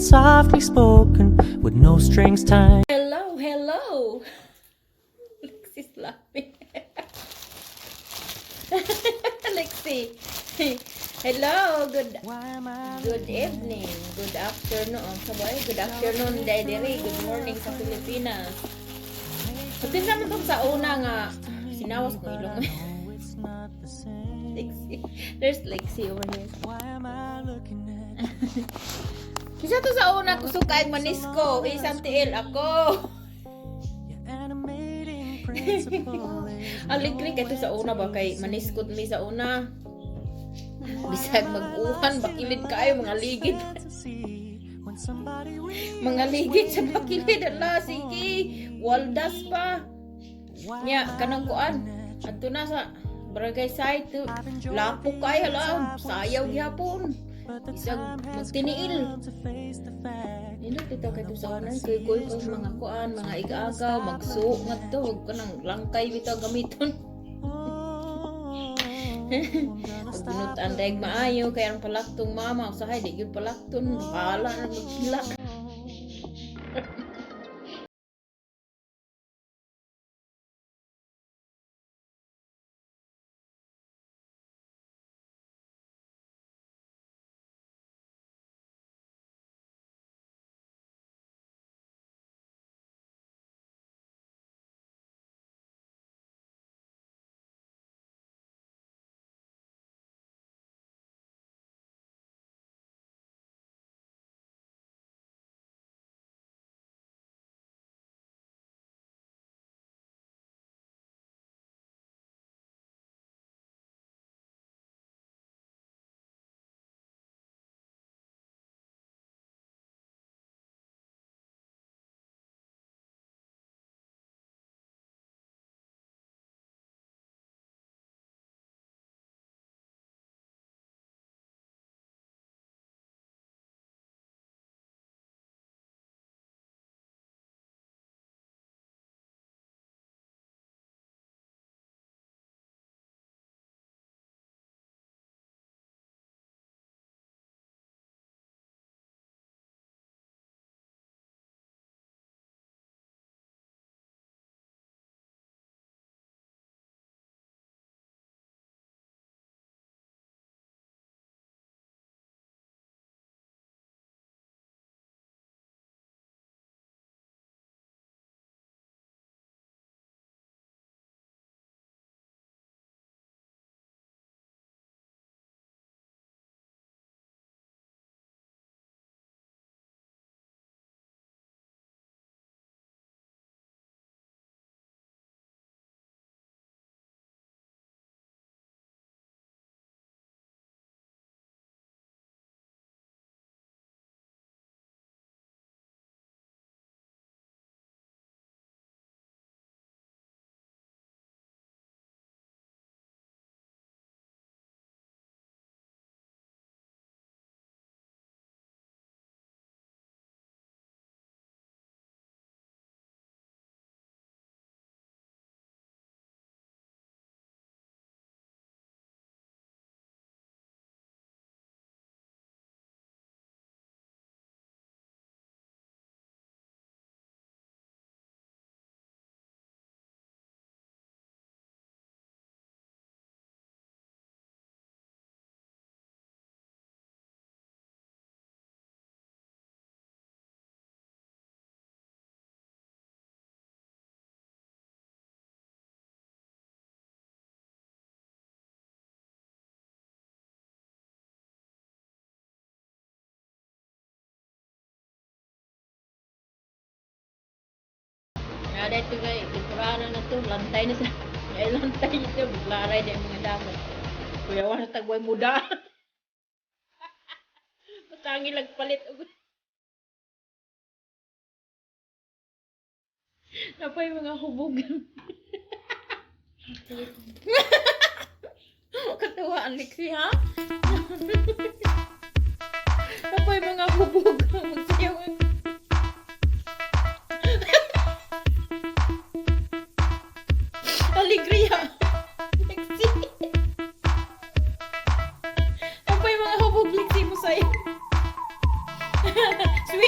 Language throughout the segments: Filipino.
softly spoken with no strings tied. Hello, hello. Lexi's laughing. Lexi. Hello, good evening, good afternoon. Sabay, good afternoon, Daddy. Good morning sa Pilipinas. Pati naman itong sa una nga, sinawas ko ilong. Lexi. There's Lexi over here. Kisa to sa una, kusukay manisko. Isang tiil ako. Aligri ka to sa una ba kay maniskot mi sa una. Bisag mag-uhan, bakilid kayo, mga ligid. Mga ligid sa bakilid. Ala, sige. Waldas pa. Nya, kanang kuan. Ato na sa barangay site. Lapo kayo lang. Sayaw gyapon. Bisag magtiniil. Nino dito kayo sa una. Kuy-kuy pa mga kuan, mga igagaw, magsuot nga to. Huwag ka nang langkay bito gamiton. Pagbinutan daig maayo kaya ang palaktong mama usahay di gyud palakton bala na magpilak. Ada itu guys, ikuranan na to, lantay na sa ay lantay ito, buglaray din mga dapat. Kuya wala tagway muda. Matangi lagpalit og. Napay mga hubugan. Katuwaan Lexi ha? Napay mga hubugan magsayaw. Alegria. Lexi. Napay mga hubog Lexi mo sa'yo. Sweet.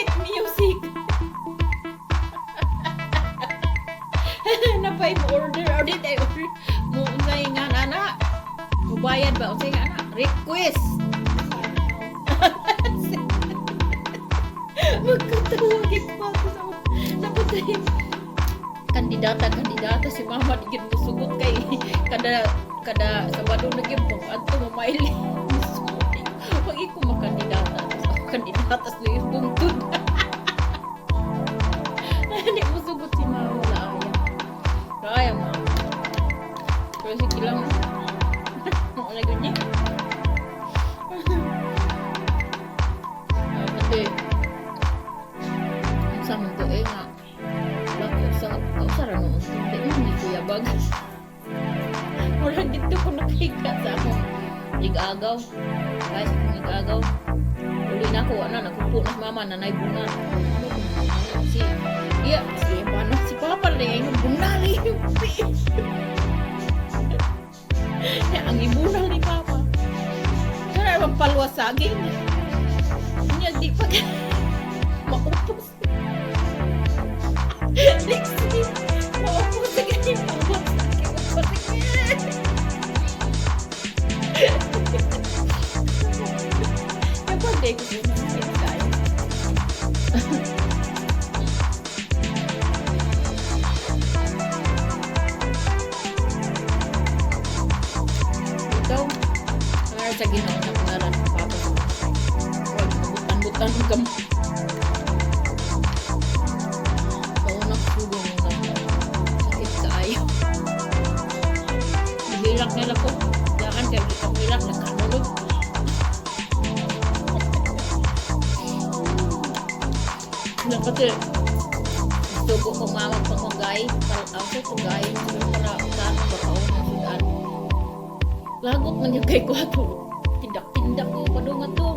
pa yung order. O di tayo order. Mo unsay nga ana. Mubayad ba? Unsay nga ana. Request. Magkatawag ito ako sa patay. Kandidata si mama digid mo sugot kay kada Sabado na gyud pag adto mamaili. Pag iko makandidata, kandidata sa yung bungtod. Hindi mo sugot si mama wala aya. Kaya ma. Pero sige lang. Wala gyud niya. Kasi sa mundo nga Kausara noon. Hindi ko yabag. Wala dito ko nakika sa akong igagaw. Guys, akong igagaw. Uli na ako, nakupo na si mama, nanay bunal. Si Papa na yung bunal yung ang ibunal ni Papa. Kaya naman palwa saging. Niya di pa maupos. Lexi, maupo sa ganyan po. Napagday ko yun ang sinasay. Ikaw, nangyari sa ginawa ng pangalan ng Papa ko. Huwag mabutan-butan ka mo. Hilak nila ko. Jangan kayo kita hilak na kanulog. Kasi gusto ko kumamag pangagay. Parang ako pagay. Para gano'n bakaw ng sudan. Lagot man yung kay ko ato. Tindak-tindak ko padungan to.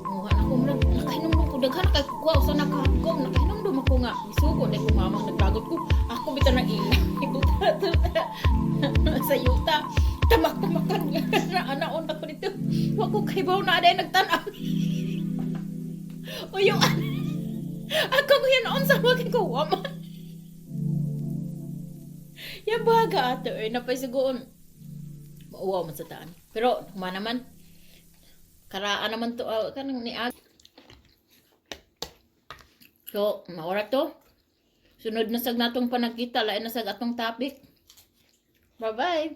Muhan ako mo nakainom ko. Daghan kay ko sa nakakong. Nakainom doon ako nga. Isugo na kumamang naglagot ko. Ako bita na ina. Sa yuta. Tamak-tamakan nga. Anaon ako dito. Huwag ko kay baw na aday nagtanaw. O yung ako ko yan on sa mga ko. Waman. Yan baga ato. Napay sigoon. Mauwaw man sa taan. Pero kuma naman. Karaan naman to. Kanang ni Ag. So, maura to. Sunod na sag natong panagkita. Lain na sag atong topic. Bye-bye.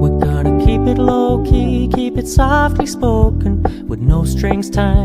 We're gonna keep it low key, keep it softly spoken, with no strings tied.